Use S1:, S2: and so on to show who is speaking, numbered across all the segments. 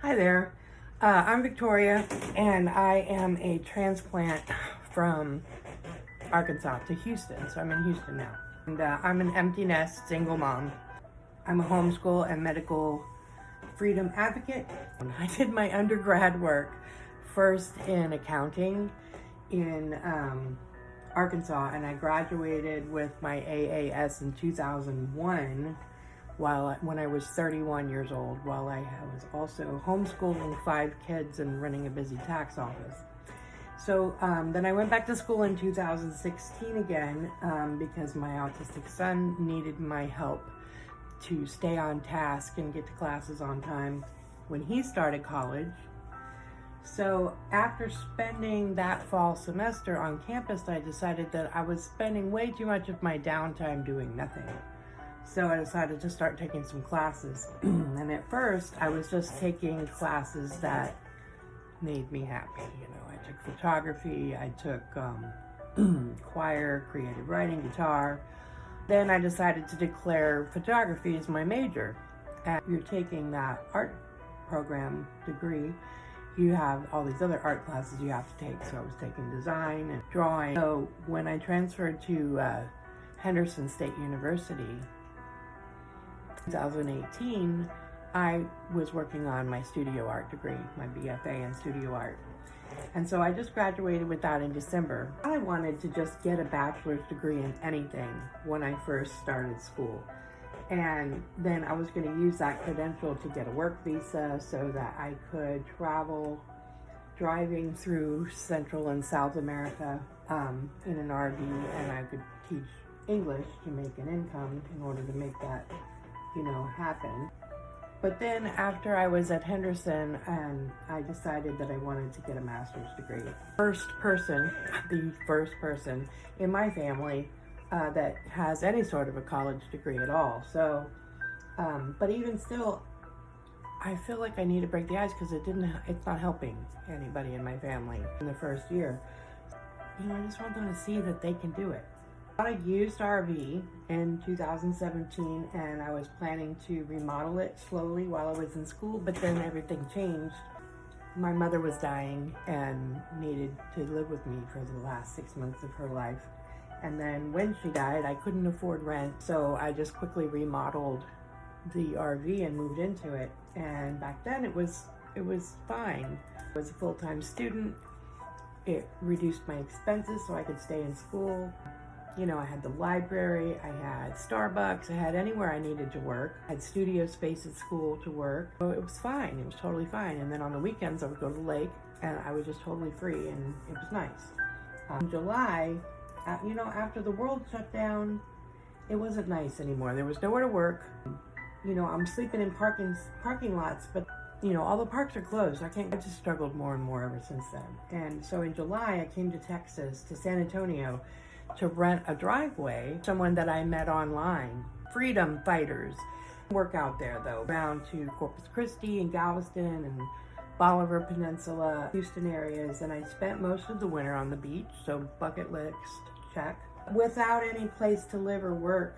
S1: Hi there. I'm Victoria, and I am a transplant from Arkansas to Houston. So I'm in Houston now. And I'm an empty nest single mom. I'm a homeschool and medical freedom advocate. I did my undergrad work first in accounting in Arkansas, and I graduated with my AAS in 2001 when I was 31 years old, while I was also homeschooling 5 kids and running a busy tax office. So then I went back to school in 2016 again because my autistic son needed my help to stay on task and get to classes on time when he started college. So after spending that fall semester on campus, I decided that I was spending way too much of my downtime doing nothing. So I decided to start taking some classes. And at first, I was just taking classes that made me happy. I took photography, I took choir, creative writing, guitar. Then I decided to declare photography as my major. And you're taking that art program degree, you have all these other art classes you have to take. So I was taking design and drawing. So when I transferred to Henderson State University, 2018, I was working on my studio art degree, my BFA in studio art. And so I just graduated with that in December. I wanted to just get a bachelor's degree in anything when I first started school. And then I was going to use that credential to get a work visa so that I could travel driving through Central and South America in an RV, and I could teach English to make an income in order to make that happen. But then after I was at Henderson, I decided that I wanted to get a master's degree. The first person in my family that has any sort of a college degree at all. So, but even still, I feel like I need to break the ice because it's not helping anybody in my family in the first year. I just want them to see that they can do it. I bought a used RV in 2017, and I was planning to remodel it slowly while I was in school, but then everything changed. My mother was dying and needed to live with me for the last 6 months of her life. And then when she died, I couldn't afford rent, so I just quickly remodeled the RV and moved into it. And back then it was fine. I was a full-time student. It reduced my expenses so I could stay in school. I had the library, I had Starbucks, I had anywhere I needed to work. I had studio space at school to work. So it was fine, it was totally fine. And then on the weekends I would go to the lake and I was just totally free, and it was nice. In July, after the world shut down, it wasn't nice anymore. There was nowhere to work. I'm sleeping in parking lots, but all the parks are closed. I just struggled more and more ever since then. And so in July, I came to Texas, to San Antonio, to rent a driveway. Someone that I met online, freedom fighters. Work out there though, around to Corpus Christi and Galveston and Bolivar Peninsula, Houston areas, and I spent most of the winter on the beach, so bucket list, check. Without any place to live or work,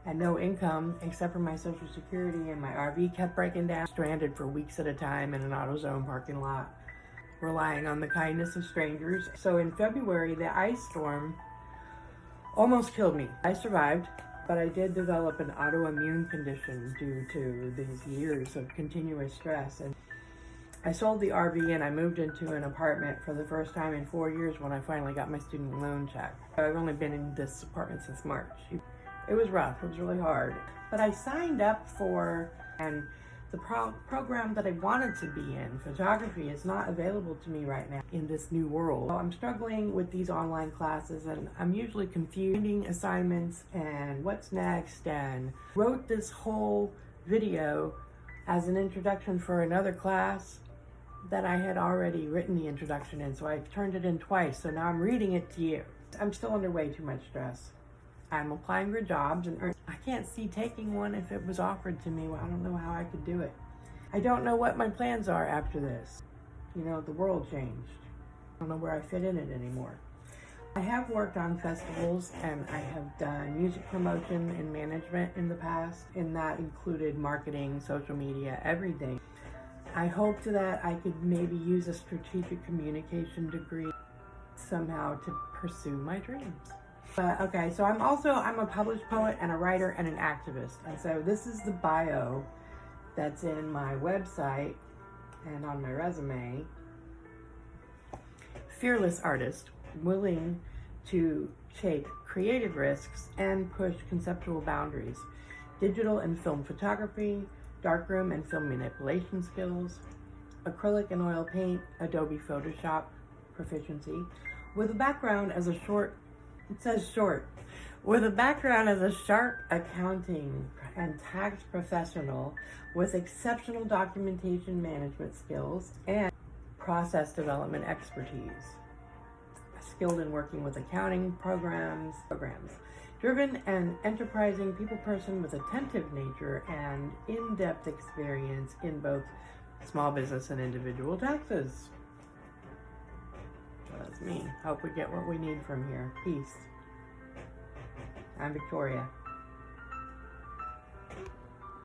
S1: and no income except for my Social Security, and my RV kept breaking down, stranded for weeks at a time in an AutoZone parking lot, relying on the kindness of strangers. So in February, the ice storm almost killed me. I survived, but I did develop an autoimmune condition due to these years of continuous stress. And I sold the RV and I moved into an apartment for the first time in 4 years when I finally got my student loan check. I've only been in this apartment since March. It was rough, it was really hard. But I signed up for, and the program that I wanted to be in, photography, is not available to me right now in this new world. So I'm struggling with these online classes, and I'm usually confusing assignments and what's next, and wrote this whole video as an introduction for another class that I had already written the introduction in, so I turned it in twice, so now I'm reading it to you. I'm still under way too much stress. I'm applying for jobs and I can't see taking one if it was offered to me. Well, I don't know how I could do it. I don't know what my plans are after this. The world changed. I don't know where I fit in it anymore. I have worked on festivals and I have done music promotion and management in the past, and that included marketing, social media, everything. I hoped that I could maybe use a strategic communication degree somehow to pursue my dreams. Okay, so I'm a published poet and a writer and an activist. And so this is the bio that's in my website and on my resume. Fearless artist, willing to take creative risks and push conceptual boundaries. Digital and film photography, darkroom and film manipulation skills, acrylic and oil paint, Adobe Photoshop proficiency, with a background as a with a background as a sharp accounting and tax professional with exceptional documentation management skills and process development expertise. Skilled in working with accounting programs. Driven and enterprising people person with attentive nature and in-depth experience in both small business and individual taxes. So that's me. Hope we get what we need from here. Peace. I'm Victoria.